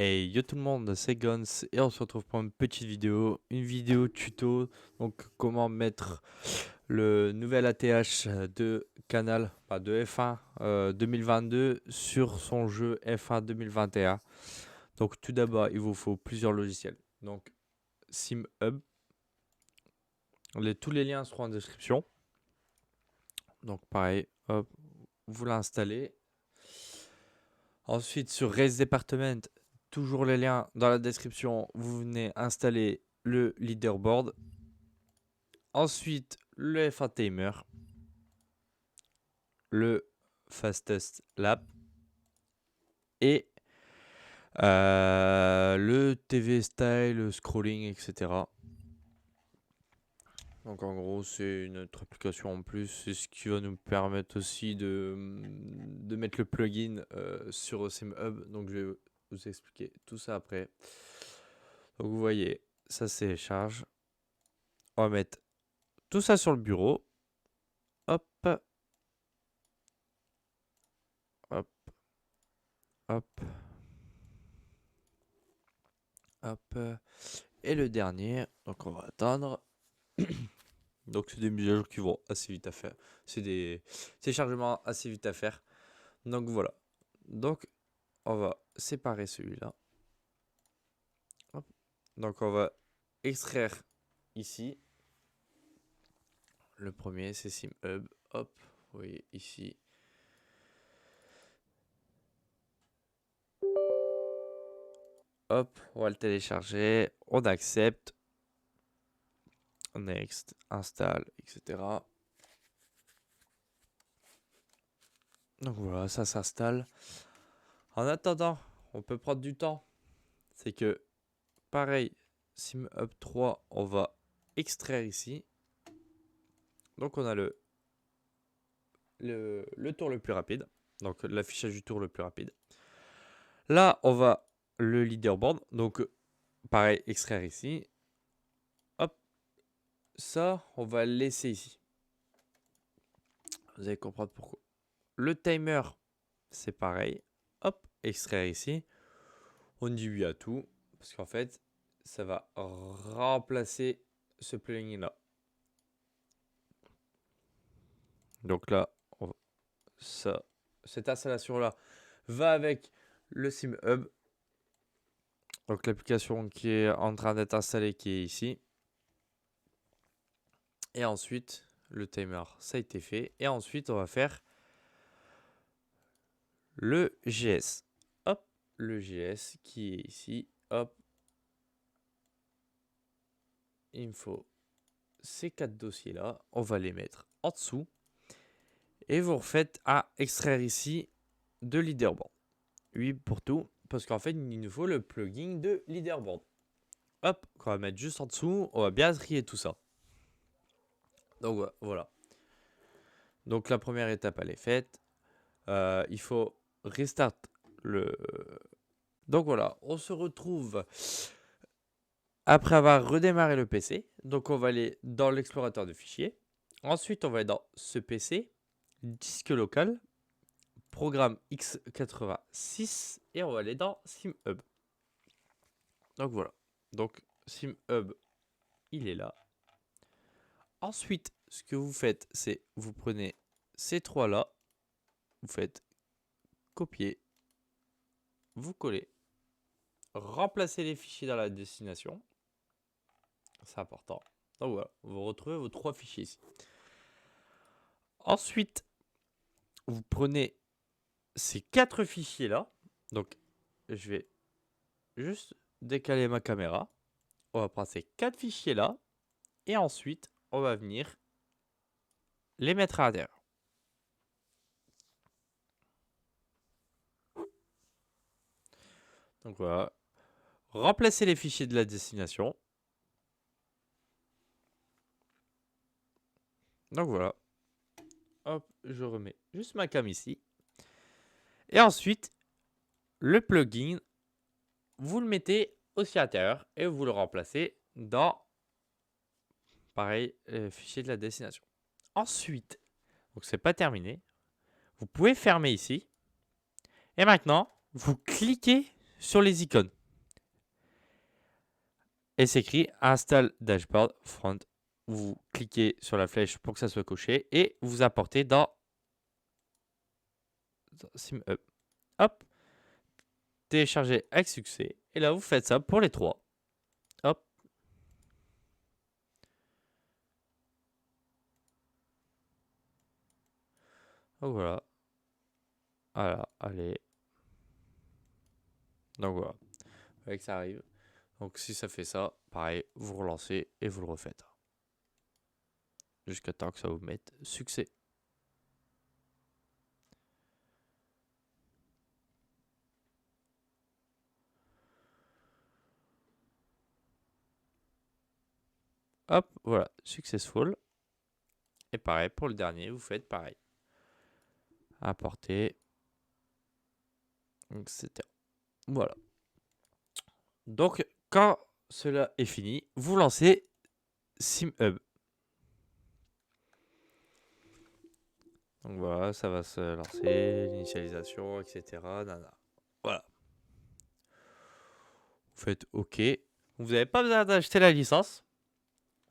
Hey yo tout le monde, c'est Guns et on se retrouve pour une vidéo tuto, donc comment mettre le nouvel ATH de Canal, de F1 2022 sur son jeu F1 2021. Donc tout d'abord, il vous faut plusieurs logiciels. Donc SimHub, tous les liens seront en description. Donc pareil, hop, vous l'installez. Ensuite sur Race Department, toujours les liens dans la description, vous venez installer le leaderboard. Ensuite, le F1 Timer, le Fastest Lap et le TV Style, scrolling, etc. Donc en gros, c'est une autre application en plus. C'est ce qui va nous permettre aussi de mettre le plugin sur SimHub. Donc je vais vous expliquer tout ça après. Donc vous voyez, ça c'est charge. On va mettre tout ça sur le bureau. Hop. Hop. Hop. Hop. Et le dernier, donc on va attendre. Donc c'est des mises à jour qui vont assez vite à faire. C'est des chargements assez vite à faire. Donc voilà. Donc on va séparer celui-là. Donc on va extraire ici. Le premier c'est SimHub. Hop, vous voyez ici. Hop, on va le télécharger. On accepte. Next, install, etc. Donc voilà, ça s'installe. En attendant, on peut prendre du temps. C'est que, pareil, SimHub 3, on va extraire ici. Donc on a le tour le plus rapide. Donc l'affichage du tour le plus rapide. Là, on va le leaderboard. Donc pareil, extraire ici. Hop. Ça, on va le laisser ici. Vous allez comprendre pourquoi. Le timer, c'est pareil. Hop, extraire ici. On dit oui à tout. Parce qu'en fait, ça va remplacer ce plugin là. Donc là, cette installation là va avec le SimHub. Donc l'application qui est en train d'être installée qui est ici. Et ensuite, le timer, ça a été fait. Et ensuite, on va faire le GS. Hop, le GS qui est ici. Hop. Il me faut ces 4 dossiers là. On va les mettre en dessous. Et vous refaites à extraire ici de leaderboard. Oui, pour tout. Parce qu'en fait, il nous faut le plugin de leaderboard. Hop, on va mettre juste en dessous. On va bien trier tout ça. Donc voilà. Donc la première étape, elle est faite. Il faut restart le... Donc voilà, on se retrouve après avoir redémarré le PC. Donc on va aller dans l'explorateur de fichiers. Ensuite, on va aller dans ce PC, disque local, programme x86 et on va aller dans SimHub. Donc voilà. Donc SimHub, il est là. Ensuite, ce que vous faites, c'est vous prenez ces trois là, vous faites copier, vous collez, remplacez les fichiers dans la destination. C'est important. Donc voilà, vous retrouvez vos trois fichiers ici. Ensuite, vous prenez ces quatre fichiers là. Donc, je vais juste décaler ma caméra. On va prendre ces quatre fichiers là. Et ensuite, on va venir les mettre à l'intérieur. Donc voilà. Remplacer les fichiers de la destination. Donc voilà. Hop, je remets juste ma cam ici. Et ensuite, le plugin, vous le mettez aussi à l'intérieur et vous le remplacez dans, pareil, le fichier de la destination. Ensuite, donc c'est pas terminé, vous pouvez fermer ici. Et maintenant, vous cliquez sur les icônes. Et c'est écrit Install Dashboard Front. Vous cliquez sur la flèche pour que ça soit coché et vous apportez dans SimHub. Hop. Télécharger avec succès. Et là, vous faites ça pour les 3. Hop. Donc voilà. Voilà, allez. Donc voilà. Avec ça arrive. Donc si ça fait ça, pareil, vous relancez et vous le refaites. Jusqu'à temps que ça vous mette succès. Hop, voilà, successful. Et pareil, pour le dernier, vous faites pareil. Apporter. Etc. Voilà. Donc, quand cela est fini, vous lancez SimHub. Donc voilà, ça va se lancer, l'initialisation, etc. Nana. Voilà. Vous faites OK. Vous n'avez pas besoin d'acheter la licence.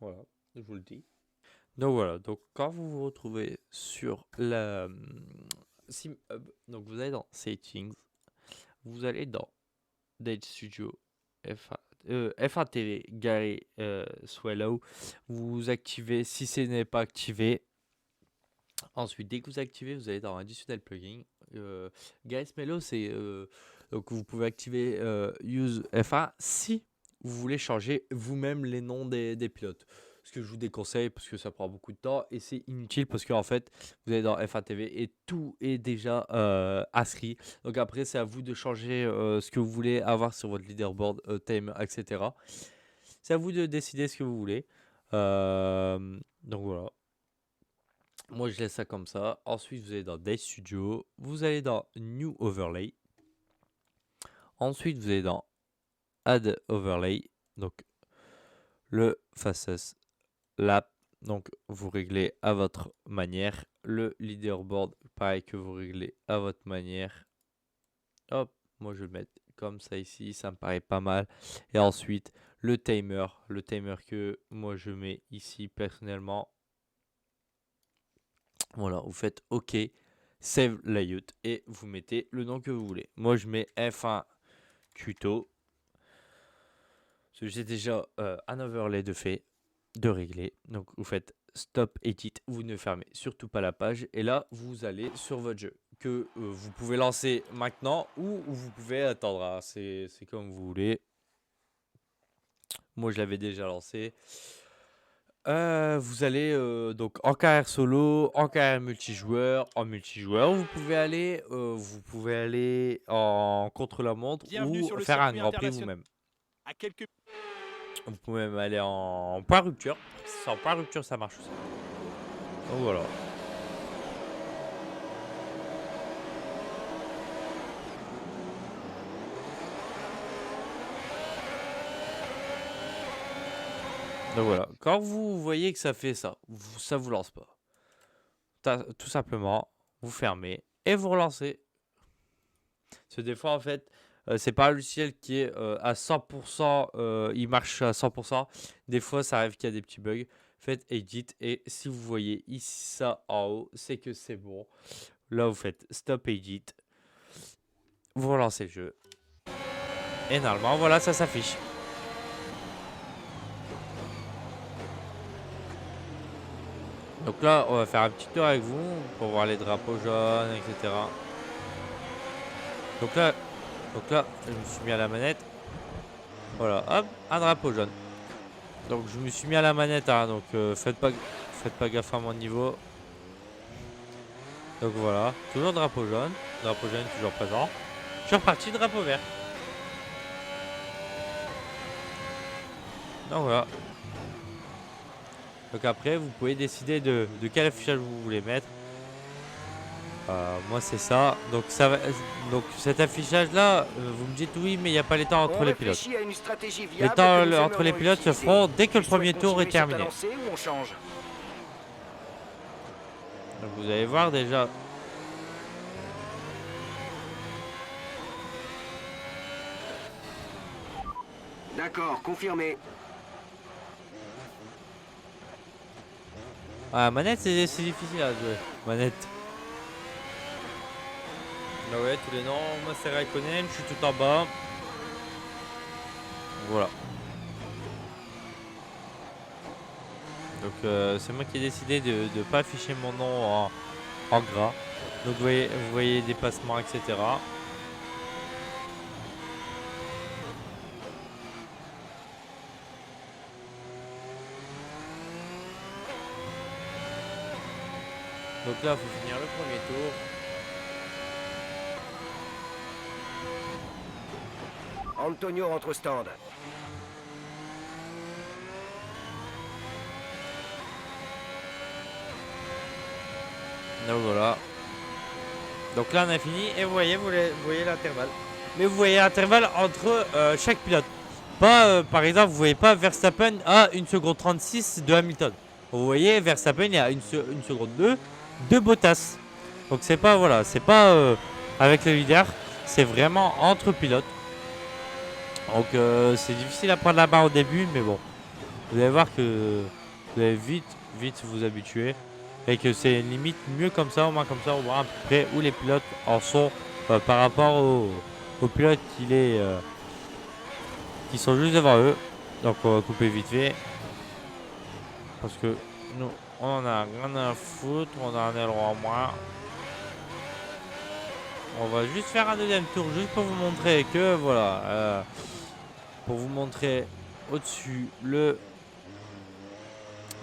Voilà, je vous le dis. Donc voilà, donc quand vous vous retrouvez sur la SimHub, donc vous allez dans Settings, vous allez dans Date Studio F1 TV Gary Swallow, vous activez si ce n'est pas activé. Ensuite, dès que vous activez, vous allez dans Additional Plugin. Gary Swallow, c'est donc vous pouvez activer Use F1 si vous voulez changer vous-même les noms des pilotes. Ce que je vous déconseille parce que ça prend beaucoup de temps et c'est inutile parce qu'en fait, vous allez dans F1 TV et tout est déjà inscrit. Donc après, c'est à vous de changer ce que vous voulez avoir sur votre leaderboard, time, etc. C'est à vous de décider ce que vous voulez. Donc voilà. Moi, je laisse ça comme ça. Ensuite, vous allez dans Day Studio. Vous allez dans New Overlay. Ensuite, vous allez dans Add Overlay. Donc, le Fastest Lap. Donc, vous réglez à votre manière. Le leaderboard, pareil que vous réglez à votre manière. Hop, moi je vais le mettre comme ça ici. Ça me paraît pas mal. Et ensuite, le timer. Le timer que moi je mets ici personnellement. Voilà, vous faites OK. Save layout et vous mettez le nom que vous voulez. Moi je mets F1 tuto. J'ai déjà un overlay de fait, de régler. Donc vous faites stop edit, vous ne fermez surtout pas la page. Et là, vous allez sur votre jeu que vous pouvez lancer maintenant ou vous pouvez attendre. Hein. C'est comme vous voulez. Moi, je l'avais déjà lancé. Vous allez donc en carrière solo, en carrière multijoueur, en multijoueur. Vous pouvez aller en contre-la-montre ou faire un Grand Prix vous-même. À quelques... Vous pouvez même aller en point rupture. En point rupture, ça marche aussi. Donc voilà. Donc voilà. Quand vous voyez que ça fait ça, ça vous lance pas. Tout simplement, vous fermez et vous relancez. Parce que des fois, en fait, c'est pas un logiciel qui est à 100%, il marche à 100%. Des fois, ça arrive qu'il y a des petits bugs. Faites edit et si vous voyez ici ça en haut, c'est que c'est bon. Là, vous faites stop edit. Vous relancez le jeu. Et normalement, voilà, ça s'affiche. Donc là, on va faire un petit tour avec vous pour voir les drapeaux jaunes, etc. Donc là, je me suis mis à la manette. Voilà, hop, un drapeau jaune. Donc je me suis mis à la manette, hein, donc faites pas gaffe à mon niveau. Donc voilà, toujours drapeau jaune toujours présent. Je suis reparti, drapeau vert. Donc voilà. Donc après, vous pouvez décider de quel affichage vous voulez mettre. Moi c'est ça. Donc cet affichage là, vous me dites oui, mais il n'y a pas les temps entre les pilotes. Les temps entre les pilotes se feront dès que le premier tour est terminé. Donc vous allez voir déjà. 。D'accord, confirmé. Ah, manette, c'est difficile à jouer. Manette. Ah ouais, tous les noms. Moi, c'est Raikkonen. Je suis tout en bas. Voilà. Donc, c'est moi qui ai décidé de ne pas afficher mon nom en gras. Donc, vous voyez dépassement, etc. Donc là, il faut finir le premier tour. Antonio rentre au stand. Donc voilà. Donc là, on a fini. Et vous voyez l'intervalle. Mais vous voyez l'intervalle entre chaque pilote. Pas, par exemple, vous voyez pas Verstappen à 1 seconde 36 de Hamilton. Vous voyez Verstappen, il y a 1 seconde 2 de Bottas. Donc c'est pas, voilà, c'est pas avec le leader. C'est vraiment entre pilotes. Donc c'est difficile à prendre la barre au début. Mais bon, vous allez voir que vous allez vite vous habituer. Et que c'est limite mieux comme ça, au moins comme ça, on voit à peu près où les pilotes en sont par rapport aux pilotes qui sont juste devant eux. Donc on va couper vite fait. Parce que nous, on en a rien à foutre, on a un aileron en moins. On va juste faire un deuxième tour, juste pour vous montrer que, voilà, pour vous montrer au-dessus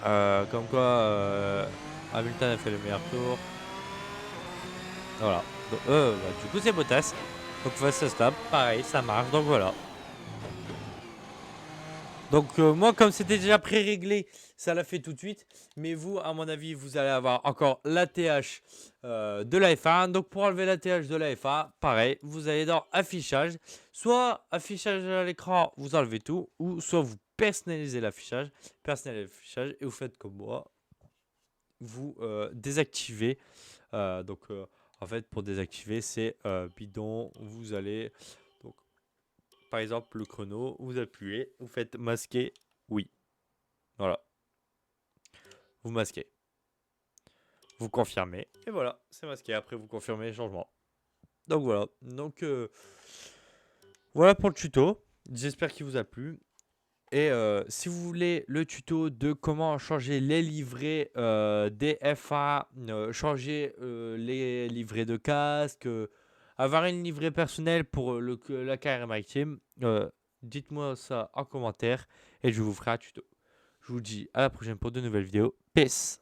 comme quoi Hamilton a fait le meilleur tour. Voilà. Donc, du coup, c'est Bottas. Donc, face à stop, pareil, ça marche. Donc, voilà. Donc, moi, comme c'était déjà pré-réglé, ça l'a fait tout de suite. Mais vous, à mon avis, vous allez avoir encore l'ATH de la F1. Donc, pour enlever l'ATH de la F1, pareil, vous allez dans affichage. Soit affichage à l'écran, vous enlevez tout. Ou soit vous personnalisez l'affichage. Et vous faites comme moi. Vous désactivez. En fait, pour désactiver, c'est bidon. Vous allez, donc, par exemple, le chrono, vous appuyez, vous faites masquer, oui. Voilà. Vous masquez. Vous confirmez. Et voilà, c'est masqué. Après, vous confirmez les changements. Donc voilà. Donc voilà pour le tuto. J'espère qu'il vous a plu. Et si vous voulez le tuto de comment changer les livrets des FA, changer les livrets de casque, avoir une livrée personnelle pour la carrière maritime, dites-moi ça en commentaire et je vous ferai un tuto. Je vous dis à la prochaine pour de nouvelles vidéos. Peace!